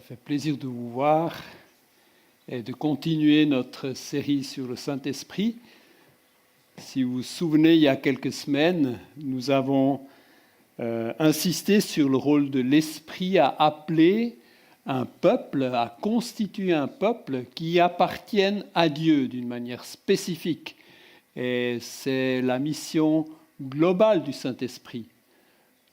fait plaisir de vous voir et de continuer notre série sur le Saint-Esprit. Si vous vous souvenez, il y a quelques semaines, nous avons insisté sur le rôle de l'Esprit à appeler un peuple, à constituer un peuple qui appartienne à Dieu d'une manière spécifique. Et c'est la mission globale du Saint-Esprit.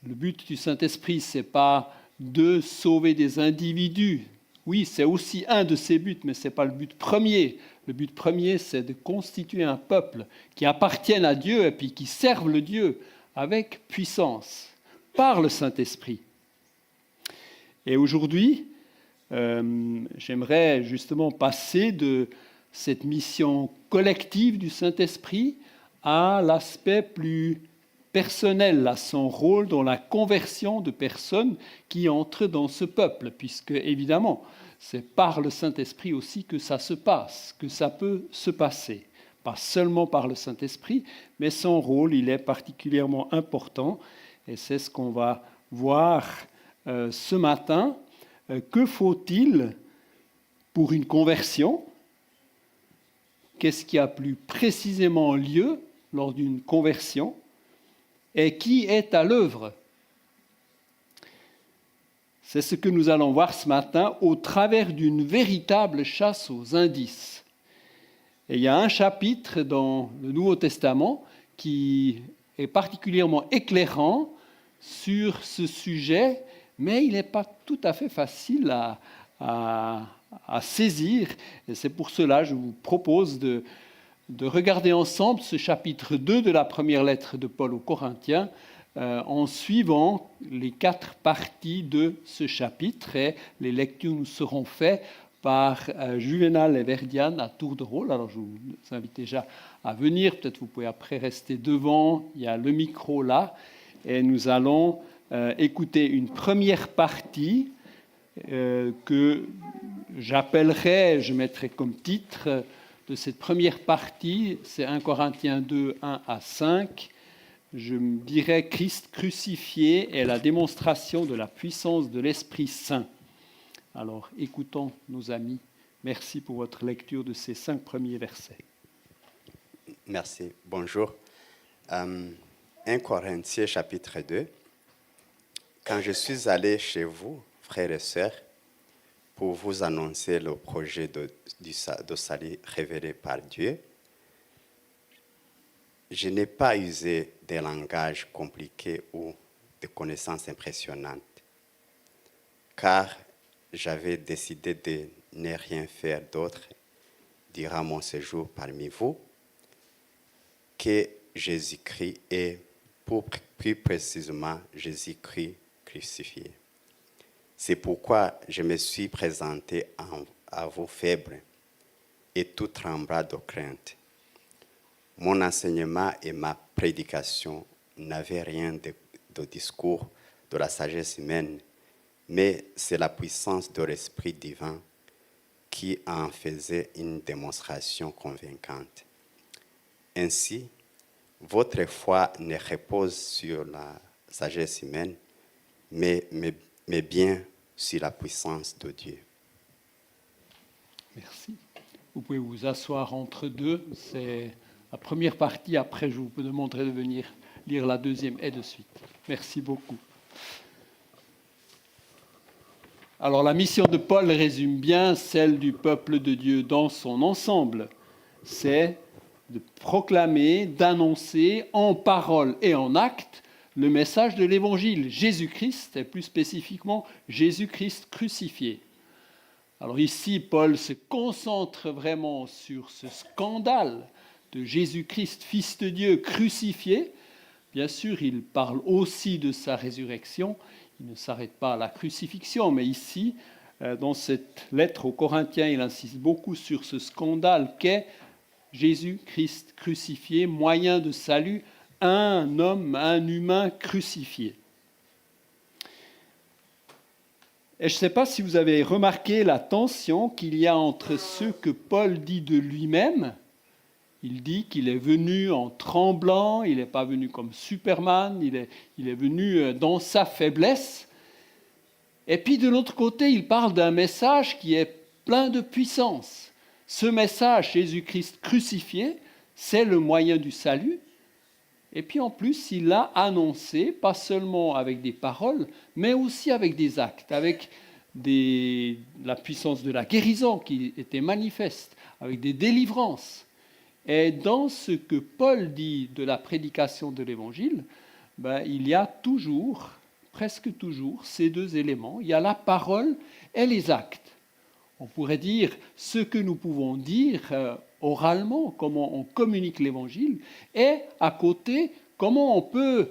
Le but du Saint-Esprit, ce n'est pas de sauver des individus. Oui, c'est aussi un de ses buts, mais ce n'est pas le but premier. Le but premier, c'est de constituer un peuple qui appartienne à Dieu et puis qui serve le Dieu avec puissance, par le Saint-Esprit. Et aujourd'hui, j'aimerais justement passer de cette mission collective du Saint-Esprit à l'aspect plus personnel, à son rôle dans la conversion de personnes qui entrent dans ce peuple, puisque évidemment, c'est par le Saint-Esprit aussi que ça se passe, que ça peut se passer. Pas seulement par le Saint-Esprit, mais son rôle, il est particulièrement important, et c'est ce qu'on va voir ce matin. Que faut-il pour une conversion? Qu'est-ce qui a plus précisément lieu lors d'une conversion? Et qui est à l'œuvre? C'est ce que nous allons voir ce matin au travers d'une véritable chasse aux indices. Et il y a un chapitre dans le Nouveau Testament qui est particulièrement éclairant sur ce sujet, mais il n'est pas tout à fait facile à saisir. Et c'est pour cela que je vous propose de regarder ensemble ce chapitre 2 de la première lettre de Paul aux Corinthiens en suivant les 4 parties de ce chapitre. Et les lectures nous seront faites par Juvenal et Verdiane à tour de rôle. Alors je vous invite déjà à venir. Peut-être vous pouvez après rester devant. Il y a le micro là. Et nous allons écouter une première partie que j'appellerai, je mettrai comme titre de cette première partie, c'est 1 Corinthiens 2, 1 à 5. Je me dirais Christ crucifié est la démonstration de la puissance de l'Esprit Saint. Alors, écoutons nos amis. Merci pour votre lecture de ces 5 premiers versets. Merci. Bonjour. 1 Corinthiens chapitre 2. Quand je suis allé chez vous, frères et sœurs, pour vous annoncer le projet de salut révélé par Dieu, je n'ai pas usé de langage compliqué ou de connaissances impressionnantes, car j'avais décidé de ne rien faire d'autre durant mon séjour parmi vous que Jésus-Christ et plus précisément Jésus-Christ crucifié. C'est pourquoi je me suis présenté à vous faible et tout tremblant de crainte. Mon enseignement et ma prédication n'avaient rien de discours de la sagesse humaine, mais c'est la puissance de l'Esprit divin qui en faisait une démonstration convaincante. Ainsi, votre foi ne repose sur la sagesse humaine, mais bien sur la puissance de Dieu. Merci. Vous pouvez vous asseoir entre deux. C'est la première partie. Après, je vous demanderai de venir lire la deuxième et de suite. Merci beaucoup. Alors, la mission de Paul résume bien celle du peuple de Dieu dans son ensemble. C'est de proclamer, d'annoncer en parole et en acte le message de l'Évangile, Jésus-Christ, et plus spécifiquement Jésus-Christ crucifié. Alors ici, Paul se concentre vraiment sur ce scandale de Jésus-Christ, Fils de Dieu, crucifié. Bien sûr, il parle aussi de sa résurrection. Il ne s'arrête pas à la crucifixion, mais ici, dans cette lettre aux Corinthiens, il insiste beaucoup sur ce scandale qu'est Jésus-Christ crucifié, moyen de salut, un homme, un humain crucifié. Et je ne sais pas si vous avez remarqué la tension qu'il y a entre ce que Paul dit de lui-même. Il dit qu'il est venu en tremblant, il n'est pas venu comme Superman, il est venu dans sa faiblesse. Et puis de l'autre côté, il parle d'un message qui est plein de puissance. Ce message, Jésus-Christ crucifié, c'est le moyen du salut. Et puis en plus, il l'a annoncé, pas seulement avec des paroles, mais aussi avec des actes, avec la puissance de la guérison qui était manifeste, avec des délivrances. Et dans ce que Paul dit de la prédication de l'Évangile, il y a toujours, presque toujours, ces deux éléments. Il y a la parole et les actes. On pourrait dire ce que nous pouvons dire oralement, comment on communique l'Évangile, et à côté, comment on peut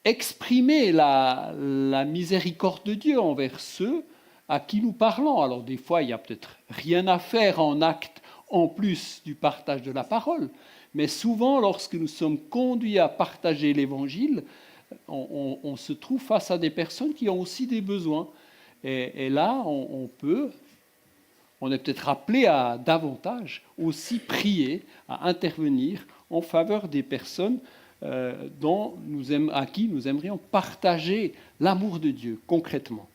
exprimer la miséricorde de Dieu envers ceux à qui nous parlons. Alors des fois, il n'y a peut-être rien à faire en acte en plus du partage de la parole, mais souvent, lorsque nous sommes conduits à partager l'Évangile, on se trouve face à des personnes qui ont aussi des besoins. Et là, on est peut-être appelé à davantage aussi prier, à intervenir en faveur des personnes à qui nous aimerions partager l'amour de Dieu concrètement.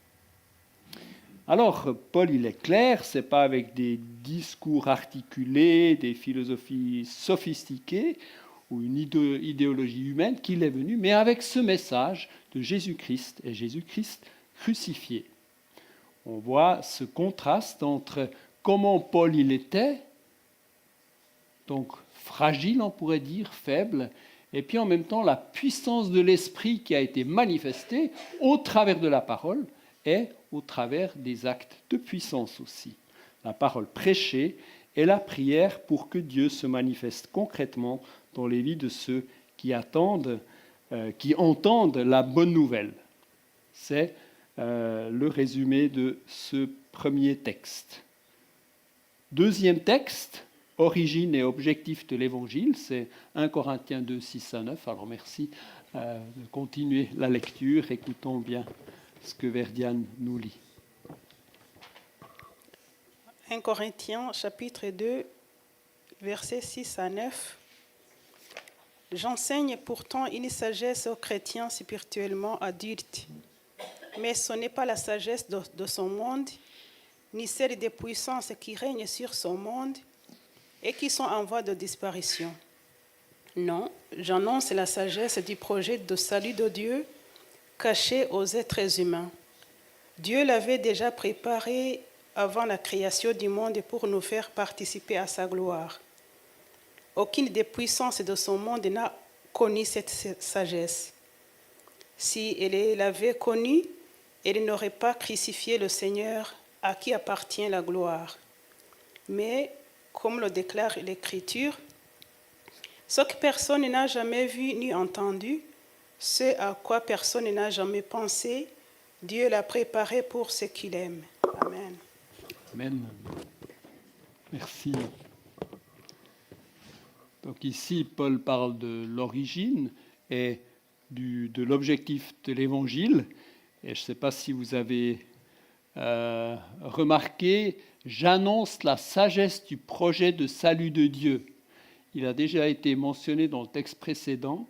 Alors, Paul, il est clair, ce n'est pas avec des discours articulés, des philosophies sophistiquées ou une idéologie humaine qu'il est venu, mais avec ce message de Jésus-Christ et Jésus-Christ crucifié. On voit ce contraste entre comment Paul il était, donc fragile, on pourrait dire, faible, et puis en même temps la puissance de l'esprit qui a été manifestée au travers de la parole et au travers des actes de puissance aussi. La parole prêchée et la prière pour que Dieu se manifeste concrètement dans les vies de ceux qui entendent la bonne nouvelle. C'est le résumé de ce premier texte. Deuxième texte, origine et objectif de l'Évangile, c'est 1 Corinthiens 2, 6 à 9. Alors merci de continuer la lecture, écoutons bien ce que Verdiane nous lit. 1 Corinthiens chapitre 2, versets 6 à 9. J'enseigne pourtant une sagesse aux chrétiens spirituellement adultes, mais ce n'est pas la sagesse de son monde, ni celle des puissances qui règnent sur son monde et qui sont en voie de disparition. Non, j'annonce la sagesse du projet de salut de Dieu caché aux êtres humains. Dieu l'avait déjà préparé avant la création du monde pour nous faire participer à sa gloire. Aucune des puissances de son monde n'a connu cette sagesse. Si elle l'avait connue, elle n'aurait pas crucifié le Seigneur à qui appartient la gloire. Mais, comme le déclare l'Écriture, ce que personne n'a jamais vu ni entendu, ce à quoi personne n'a jamais pensé, Dieu l'a préparé pour ceux qu'il aime. Amen. Amen. Merci. Donc ici, Paul parle de l'origine et de l'objectif de l'Évangile. Et je ne sais pas si vous avez remarqué, j'annonce la sagesse du projet de salut de Dieu. Il a déjà été mentionné dans le texte précédent,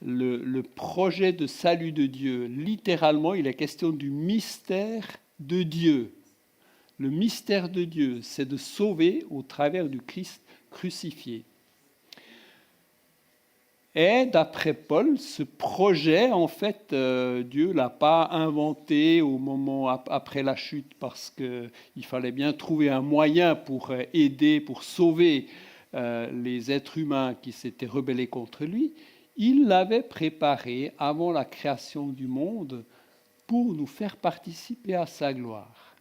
le projet de salut de Dieu. Littéralement, il est question du mystère de Dieu. Le mystère de Dieu, c'est de sauver au travers du Christ crucifié. Et d'après Paul, ce projet, en fait, Dieu ne l'a pas inventé au moment après la chute parce qu'il fallait bien trouver un moyen pour aider, pour sauver les êtres humains qui s'étaient rebellés contre lui. Il l'avait préparé avant la création du monde pour nous faire participer à sa gloire.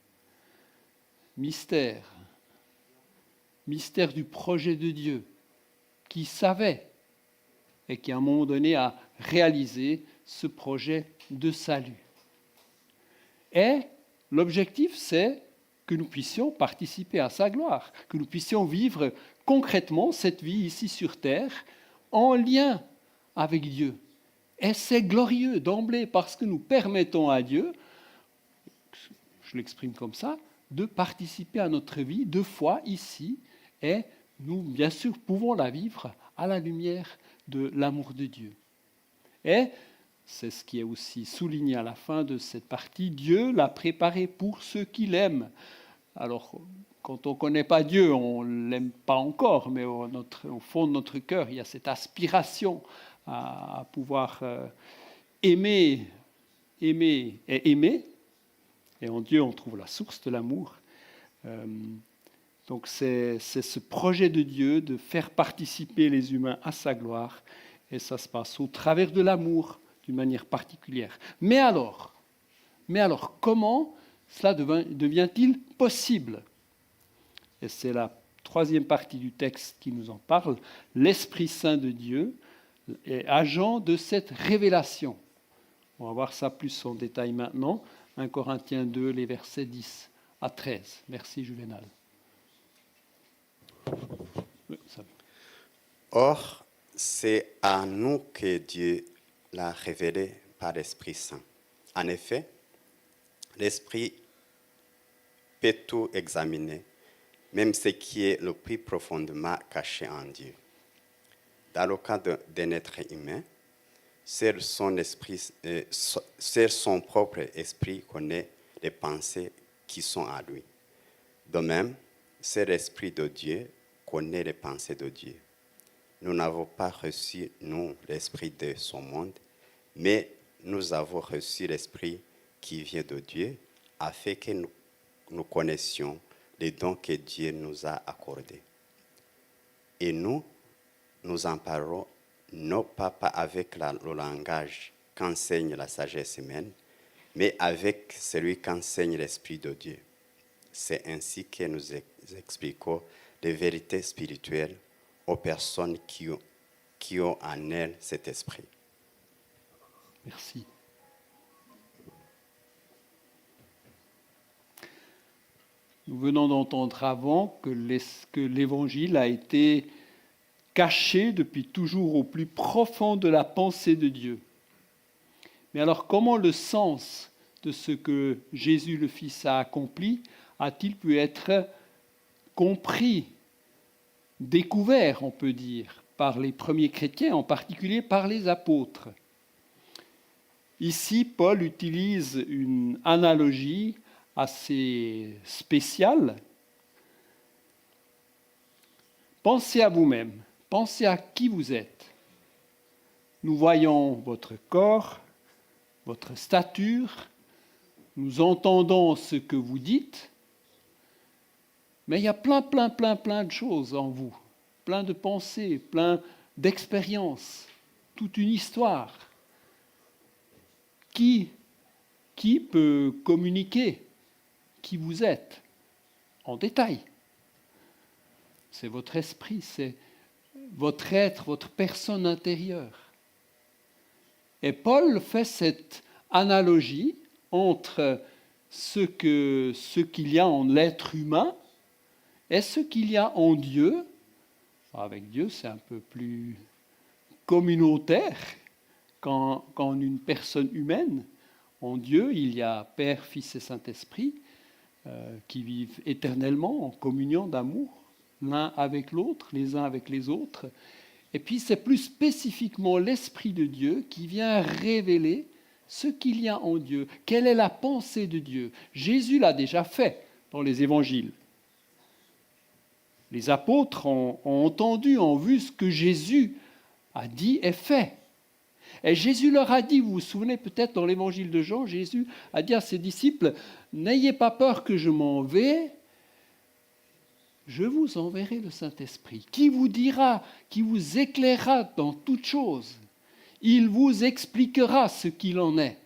Mystère du projet de Dieu qui savait et qui, à un moment donné, a réalisé ce projet de salut. Et l'objectif, c'est que nous puissions participer à sa gloire, que nous puissions vivre concrètement cette vie ici sur terre en lien avec Dieu. Et c'est glorieux d'emblée parce que nous permettons à Dieu, je l'exprime comme ça, de participer à notre vie de foi ici et nous, bien sûr, pouvons la vivre à la lumière de l'amour de Dieu. Et C'est ce qui est aussi souligné à la fin de cette partie. Dieu l'a préparé pour ceux qui l'aiment. Alors, quand on ne connaît pas Dieu, on ne l'aime pas encore, mais au fond de notre cœur, il y a cette aspiration à pouvoir aimer et aimer. Et en Dieu, on trouve la source de l'amour. Donc c'est ce projet de Dieu de faire participer les humains à sa gloire. Et ça se passe au travers de l'amour, d'une manière particulière. Mais alors, comment cela devient-il possible? Et c'est la troisième partie du texte qui nous en parle. L'Esprit Saint de Dieu est agent de cette révélation. On va voir ça plus en détail maintenant. 1 Corinthiens 2, les versets 10 à 13. Merci Juvenal. Or, c'est à nous que Dieu l'a révélé par l'Esprit Saint. En effet, l'Esprit peut tout examiner, même ce qui est le plus profondément caché en Dieu. Dans le cas d'un être humain, seul son propre esprit connaît les pensées qui sont à lui. De même, seul l'Esprit de Dieu connaît les pensées de Dieu. Nous n'avons pas reçu, nous, l'Esprit de ce monde, mais nous avons reçu l'Esprit qui vient de Dieu, afin que nous connaissions les dons que Dieu nous a accordés. Et nous en parlons non pas avec le langage qu'enseigne la sagesse humaine, mais avec celui qu'enseigne l'Esprit de Dieu. C'est ainsi que nous expliquons les vérités spirituelles aux personnes qui ont en elles cet esprit. Merci. Nous venons d'entendre avant que l'Évangile a été caché depuis toujours au plus profond de la pensée de Dieu. Mais alors, comment le sens de ce que Jésus le Fils a accompli a-t-il pu être compris, découvert, on peut dire, par les premiers chrétiens, en particulier par les apôtres? Ici, Paul utilise une analogie assez spéciale. Pensez à vous-même, pensez à qui vous êtes. Nous voyons votre corps, votre stature, nous entendons ce que vous dites, mais il y a plein de choses en vous, plein de pensées, plein d'expériences, toute une histoire. Qui peut communiquer qui vous êtes en détail? C'est votre esprit, c'est votre être, votre personne intérieure. Et Paul fait cette analogie entre ce qu'il y a en l'être humain et ce qu'il y a en Dieu. Avec Dieu, c'est un peu plus communautaire qu'en une personne humaine. En Dieu, il y a Père, Fils et Saint-Esprit qui vivent éternellement en communion d'amour, l'un avec l'autre, les uns avec les autres. Et puis c'est plus spécifiquement l'Esprit de Dieu qui vient révéler ce qu'il y a en Dieu. Quelle est la pensée de Dieu? Jésus l'a déjà fait dans les évangiles. Les apôtres ont entendu, ont vu ce que Jésus a dit et fait. Et Jésus leur a dit, vous vous souvenez peut-être dans l'évangile de Jean, Jésus a dit à ses disciples, « N'ayez pas peur que je m'en vais, je vous enverrai le Saint-Esprit, qui vous dira, qui vous éclairera dans toutes choses. Il vous expliquera ce qu'il en est. »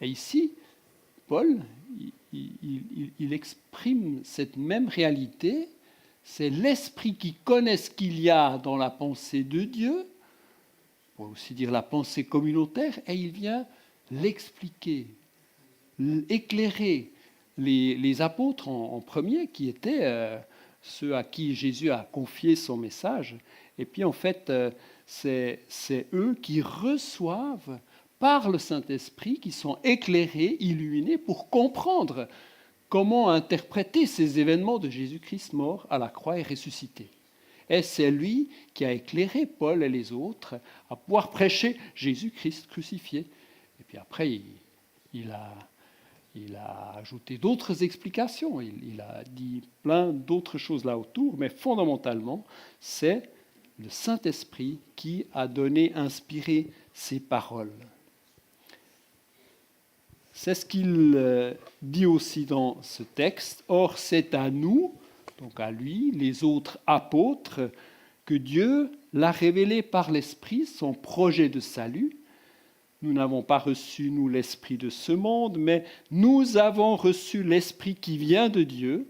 Et ici, Paul, il exprime cette même réalité. C'est l'Esprit qui connaît ce qu'il y a dans la pensée de Dieu, on peut aussi dire la pensée communautaire, et il vient l'expliquer, éclairer les apôtres en premier, qui étaient ceux à qui Jésus a confié son message. Et puis en fait, c'est eux qui reçoivent par le Saint-Esprit, qui sont éclairés, illuminés pour comprendre comment interpréter ces événements de Jésus-Christ mort à la croix et ressuscité. Et c'est lui qui a éclairé Paul et les autres à pouvoir prêcher Jésus-Christ crucifié. Et puis après, il a ajouté d'autres explications, il a dit plein d'autres choses là autour, mais fondamentalement, c'est le Saint-Esprit qui a inspiré ces paroles. C'est ce qu'il dit aussi dans ce texte. Or, c'est à nous, donc à lui, les autres apôtres, que Dieu l'a révélé par l'Esprit, son projet de salut. Nous n'avons pas reçu, nous, l'Esprit de ce monde, mais nous avons reçu l'Esprit qui vient de Dieu,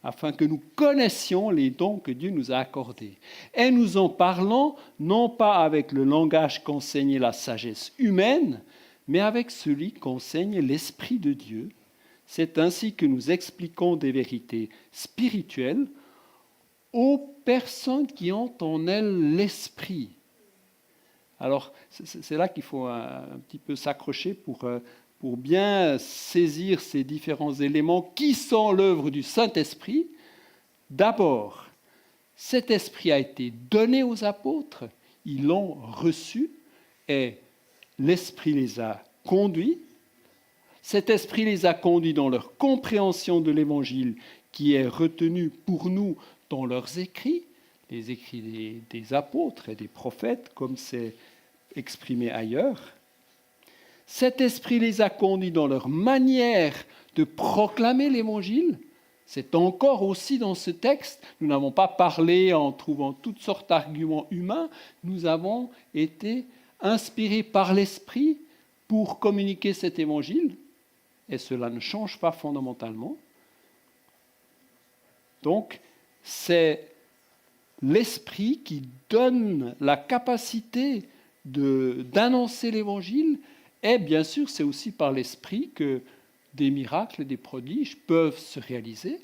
afin que nous connaissions les dons que Dieu nous a accordés. Et nous en parlons non pas avec le langage qu'enseignait la sagesse humaine, mais avec celui qu'enseigne l'Esprit de Dieu. C'est ainsi que nous expliquons des vérités spirituelles aux personnes qui ont en elles l'Esprit. Alors, c'est là qu'il faut un petit peu s'accrocher pour bien saisir ces différents éléments qui sont l'œuvre du Saint-Esprit. D'abord, cet esprit a été donné aux apôtres, ils l'ont reçu et l'Esprit les a conduits. Cet esprit les a conduits dans leur compréhension de l'Évangile qui est retenu pour nous dans leurs écrits, les écrits des apôtres et des prophètes, comme c'est exprimé ailleurs. Cet esprit les a conduits dans leur manière de proclamer l'Évangile. C'est encore aussi dans ce texte. Nous n'avons pas parlé en trouvant toutes sortes d'arguments humains. Nous avons été inspirés par l'Esprit pour communiquer cet Évangile. Et cela ne change pas fondamentalement. Donc, c'est l'Esprit qui donne la capacité d'annoncer l'Évangile. Et bien sûr, c'est aussi par l'Esprit que des miracles, des prodiges peuvent se réaliser.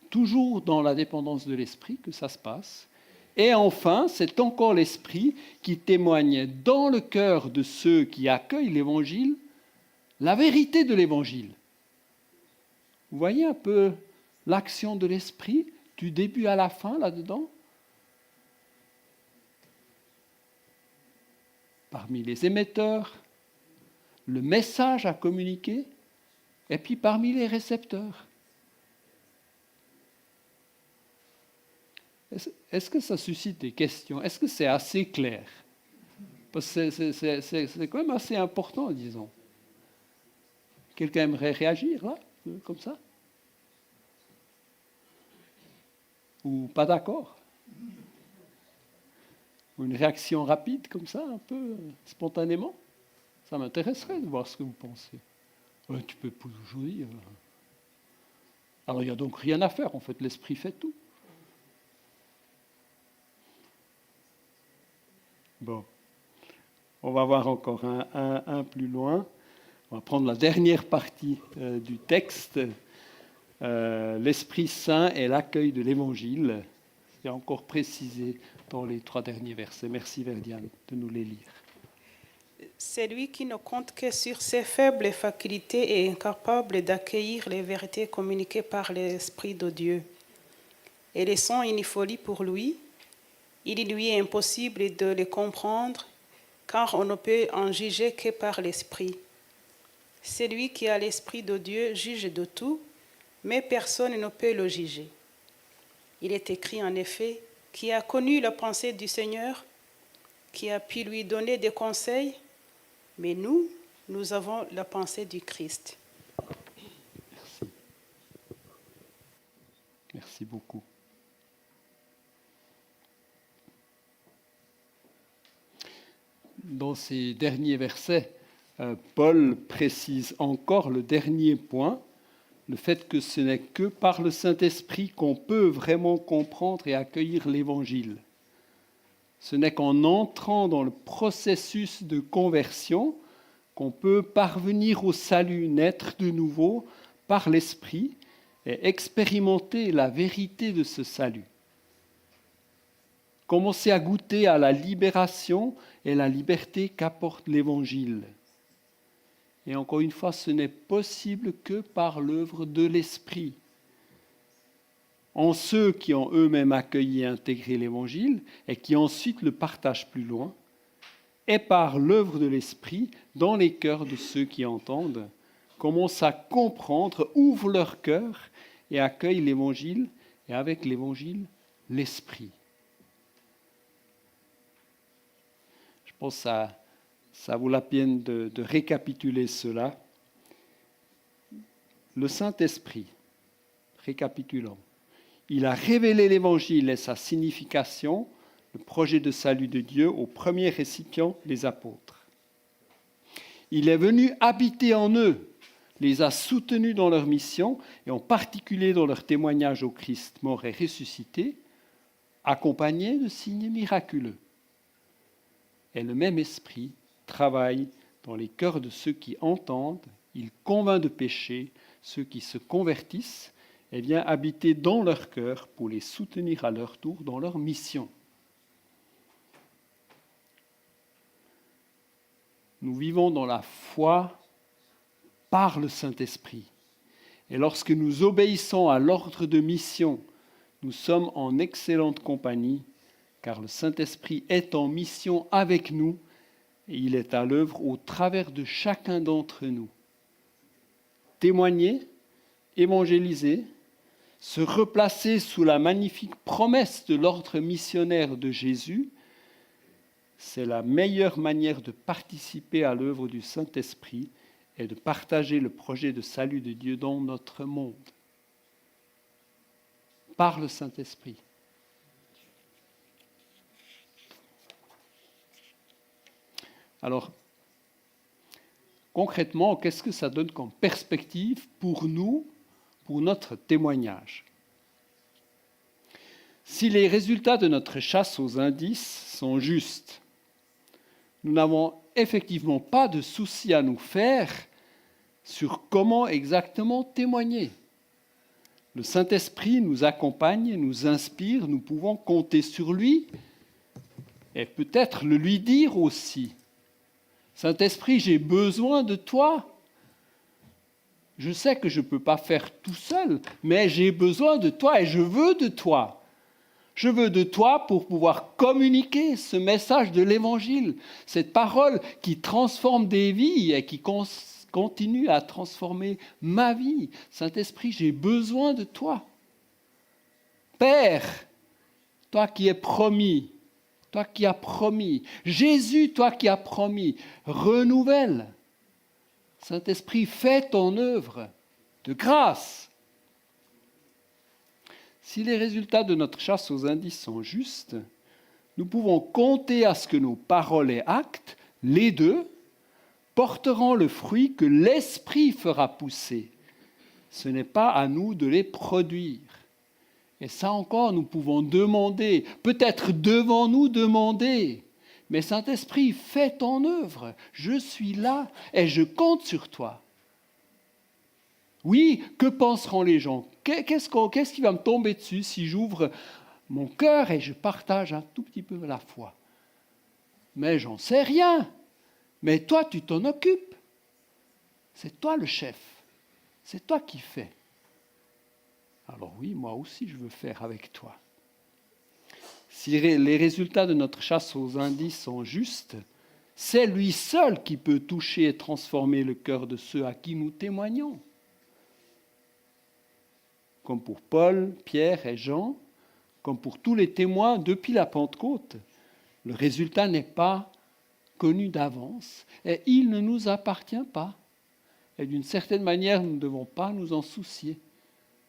Toujours dans la dépendance de l'Esprit que ça se passe. Et enfin, c'est encore l'Esprit qui témoigne dans le cœur de ceux qui accueillent l'Évangile la vérité de l'Évangile. Vous voyez un peu l'action de l'Esprit du début à la fin là-dedans? Parmi les émetteurs, le message à communiquer, et puis parmi les récepteurs. Est-ce que ça suscite des questions? Est-ce que c'est assez clair? Parce que c'est quand même assez important, disons. Quelqu'un aimerait réagir, là, comme ça? Ou pas d'accord? Ou une réaction rapide, comme ça, un peu spontanément? Ça m'intéresserait de voir ce que vous pensez. Tu peux toujours dire. Alors, il n'y a donc rien à faire, en fait, l'Esprit fait tout. Bon, on va voir encore un plus loin. On va prendre la dernière partie du texte. L'Esprit Saint et l'accueil de l'Évangile. C'est encore précisé dans les 3 derniers versets. Merci Verdiane de nous les lire. C'est lui qui ne compte que sur ses faibles facultés et incapable d'accueillir les vérités communiquées par l'Esprit de Dieu. Elles sont une folie pour lui. Il lui est impossible de les comprendre, car on ne peut en juger que par l'Esprit. Celui qui a l'Esprit de Dieu juge de tout, mais personne ne peut le juger. Il est écrit en effet, qui a connu la pensée du Seigneur, qui a pu lui donner des conseils, mais nous avons la pensée du Christ. Merci. Merci beaucoup. Dans ces derniers versets, Paul précise encore le dernier point, le fait que ce n'est que par le Saint-Esprit qu'on peut vraiment comprendre et accueillir l'Évangile. Ce n'est qu'en entrant dans le processus de conversion qu'on peut parvenir au salut, naître de nouveau par l'Esprit et expérimenter la vérité de ce salut. Commencer à goûter à la libération et la liberté qu'apporte l'Évangile. Et encore une fois, ce n'est possible que par l'œuvre de l'Esprit. en ceux qui ont eux-mêmes accueilli et intégré l'Évangile et qui ensuite le partagent plus loin, et par l'œuvre de l'Esprit dans les cœurs de ceux qui entendent, commencent à comprendre, ouvrent leur cœur et accueillent l'Évangile, et avec l'Évangile, l'Esprit. Je pense que ça vaut la peine de récapituler cela. Le Saint-Esprit, récapitulons, il a révélé l'Évangile et sa signification, le projet de salut de Dieu aux premiers récipients, les apôtres. Il est venu habiter en eux, les a soutenus dans leur mission et en particulier dans leur témoignage au Christ mort et ressuscité, accompagné de signes miraculeux. Et le même esprit travaille dans les cœurs de ceux qui entendent, il convainc de péché ceux qui se convertissent et vient habiter dans leur cœur pour les soutenir à leur tour dans leur mission. Nous vivons dans la foi par le Saint-Esprit. Et lorsque nous obéissons à l'ordre de mission, nous sommes en excellente compagnie, car le Saint-Esprit est en mission avec nous et il est à l'œuvre au travers de chacun d'entre nous. Témoigner, évangéliser, se replacer sous la magnifique promesse de l'ordre missionnaire de Jésus, c'est la meilleure manière de participer à l'œuvre du Saint-Esprit et de partager le projet de salut de Dieu dans notre monde. Par le Saint-Esprit. Alors, concrètement, qu'est-ce que ça donne comme perspective pour nous, pour notre témoignage? Si les résultats de notre chasse aux indices sont justes, nous n'avons effectivement pas de souci à nous faire sur comment exactement témoigner. Le Saint-Esprit nous accompagne, nous inspire, nous pouvons compter sur lui et peut-être le lui dire aussi. Saint-Esprit, j'ai besoin de toi. Je sais que je ne peux pas faire tout seul, mais j'ai besoin de toi et je veux de toi. Je veux de toi pour pouvoir communiquer ce message de l'Évangile, cette parole qui transforme des vies et qui continue à transformer ma vie. Saint-Esprit, j'ai besoin de toi. Père, toi qui es promis, toi qui as promis. Jésus, toi qui as promis, renouvelle. Saint-Esprit, fais ton œuvre de grâce. Si les résultats de notre chasse aux indices sont justes, nous pouvons compter à ce que nos paroles et actes, les deux, porteront le fruit que l'Esprit fera pousser. Ce n'est pas à nous de les produire. Et ça encore, nous pouvons demander, peut-être devons-nous demander, mais Saint-Esprit, fais ton œuvre, je suis là et je compte sur toi. Oui, que penseront les gens? Qu'est-ce qui va me tomber dessus si j'ouvre mon cœur et je partage un tout petit peu la foi? Mais j'en sais rien. Mais toi, tu t'en occupes. C'est toi le chef. C'est toi qui fais. Alors oui, moi aussi, je veux faire avec toi. Si les résultats de notre chasse aux indices sont justes, c'est lui seul qui peut toucher et transformer le cœur de ceux à qui nous témoignons. Comme pour Paul, Pierre et Jean, comme pour tous les témoins depuis la Pentecôte, le résultat n'est pas connu d'avance et il ne nous appartient pas. Et d'une certaine manière, nous ne devons pas nous en soucier,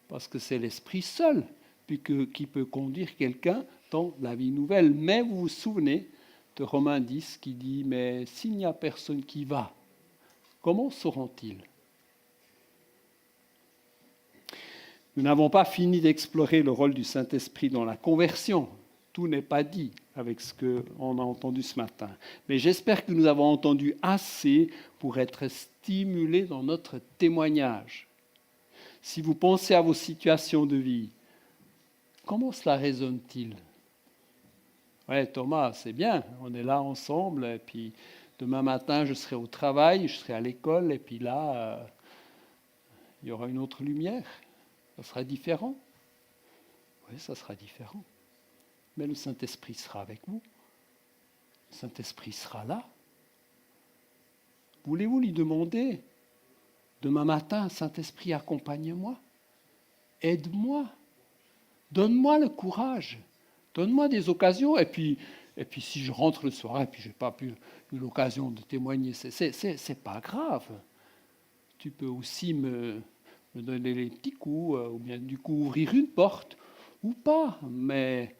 parce que c'est l'Esprit seul qui peut conduire quelqu'un dans la vie nouvelle. Mais vous vous souvenez de Romains 10 qui dit « Mais s'il n'y a personne qui va, comment sauront-ils » Nous n'avons pas fini d'explorer le rôle du Saint-Esprit dans la conversion. Tout n'est pas dit avec ce qu'on a entendu ce matin. Mais j'espère que nous avons entendu assez pour être stimulés dans notre témoignage. Si vous pensez à vos situations de vie, comment cela résonne-t-il? Ouais, Thomas, c'est bien, on est là ensemble, et puis demain matin, je serai au travail, je serai à l'école, et puis là, il y aura une autre lumière. Ça sera différent. Oui, ça sera différent. Mais le Saint-Esprit sera avec vous. Le Saint-Esprit sera là. Voulez-vous lui demander, demain matin, Saint-Esprit, accompagne-moi, aide-moi, donne-moi le courage, donne-moi des occasions. Et puis si je rentre le soir et puis je n'ai pas eu l'occasion de témoigner, c'est pas grave. Tu peux aussi me donner les petits coups, ou bien du coup ouvrir une porte, ou pas. Mais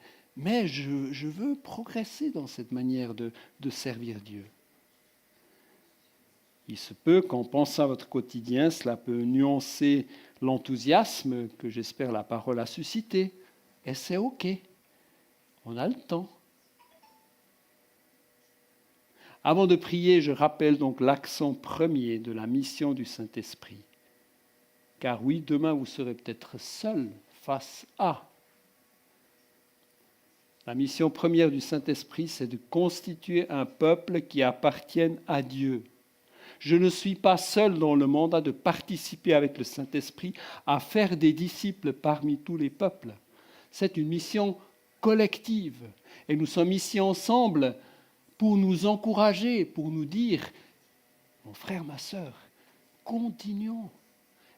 je veux progresser dans cette manière de servir Dieu. Il se peut qu'en pensant à votre quotidien, cela peut nuancer l'enthousiasme que j'espère la parole a suscité. Et c'est OK. On a le temps. Avant de prier, je rappelle donc l'accent premier de la mission du Saint-Esprit. Car oui, demain, vous serez peut-être seul face à. La mission première du Saint-Esprit, c'est de constituer un peuple qui appartienne à Dieu. Je ne suis pas seul dans le mandat de participer avec le Saint-Esprit à faire des disciples parmi tous les peuples. C'est une mission collective. Et nous sommes ici ensemble pour nous encourager, pour nous dire, mon frère, ma sœur, continuons.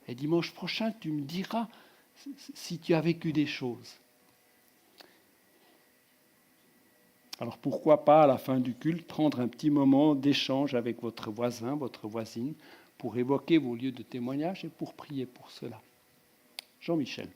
Et dimanche prochain, tu me diras si tu as vécu des choses. Alors pourquoi pas, à la fin du culte, prendre un petit moment d'échange avec votre voisin, votre voisine, pour évoquer vos lieux de témoignage et pour prier pour cela. Jean-Michel.